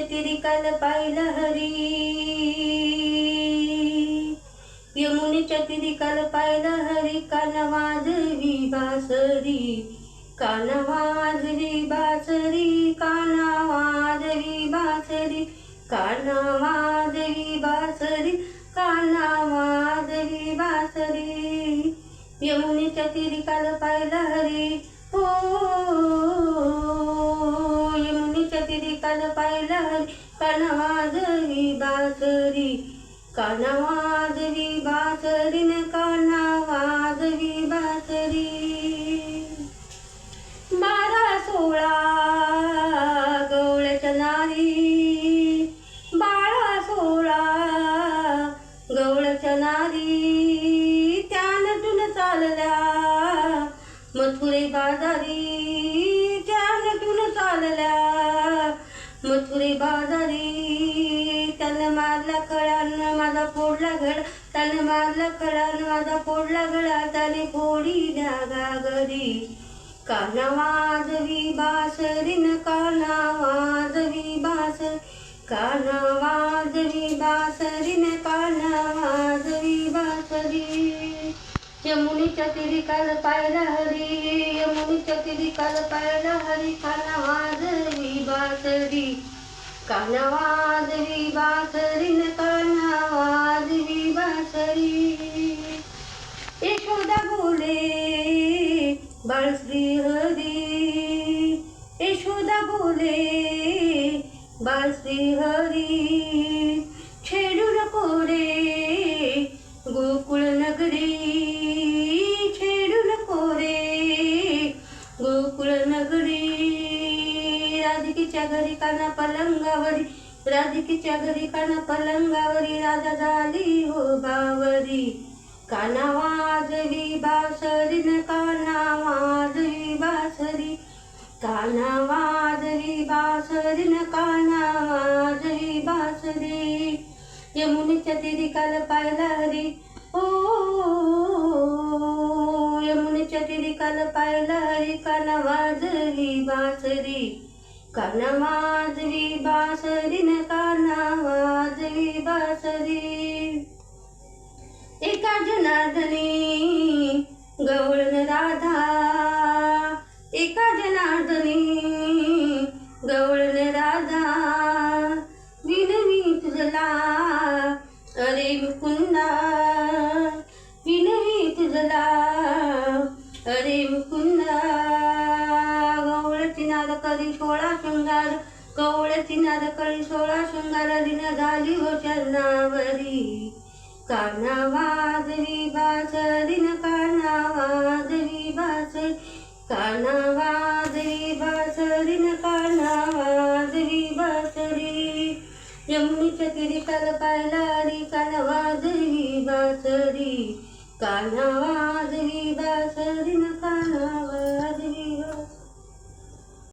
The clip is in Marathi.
तिरिकाल पाहिला हरी, यमुनेच्या तिरिकाल पाहिला हरी. काना वाजवी बासरी, काना वाजवी बासरी, काना वाजवी बासरी, काना वाजवी बासरी, काना वाजवी बासरी. यमुनेच्या तिरिकाल पाहिला हरी. हो यमुनेच्या तिरिकाल पाहिला हरी. काना वाजवी बासरी, काना वाजवी बासरी न काना वाजवी बासरी. 12-16 गवळ्याच्या नारी, 12-16 गवळ्याच्या नारी. त्या नटून चालल्या मथुरे बाजारी, त्या नटून चालल्या मथुरे बाजारी. त्यानं मारला खळानं माझा फोडला घडा, त्यानं मारला खळानं माझा फोडला घडा. त्याने फोडील्या घागरी. काना वाजवी बासरी न काना वाजवी बासरी, काना वाजवी बासरी न काना वाजवी बासरी. यमुनेच्या तिरिकाल पाहिला हरी, यमुनेच्या तिरिकाल पाहिला हरी. काना वाजवी बासरी, काना वाजवी बासरी न काना वाजवी बासरी. यशोदा बोले बाळश्री हरी, यशोदा बोले बाळश्री हरी. छेडू नको रे गोकुळ नगरी, छेडू नको रे गोकुळ नगरी. राधिकेच्या घरी काना पलंगावरी, राधिकेच्या घरी काना पलंगावरी. राधा झाली हो बावरी. काना वाजवी बासरी न काना वाजवी बासरी, काना वाजवी बासरी न काना वाजवी बासरी. यमुनेच्या तिरिकाल पाहिला हरी. ओ यमुनेच्या तिरिकाल पाहिला हरी. काना वाजवी बासरी, काना वाजवी बासरी न काना वाजवी बासरी. एका जनार्दनी गवळण राधा, एका जनार्दनी गवळण राधा. विनवी तुझला अरे मुकुंदा, विनवी तुझला अरे मुकुंदा. गवळची नाद करी 16 शृंगार, गवळची नाद करी 16 शृंगार. लीन झाली हो चरणावरी. काना वाजवी बासरी न काना वाजवी बासरी, काना वाजवी बासरी न काना वाजवी बासरी. यमुनेच्या तिरिकाल पाहिला हरी. काना वाजवी बासरी, काना वाजवी बासरी न काना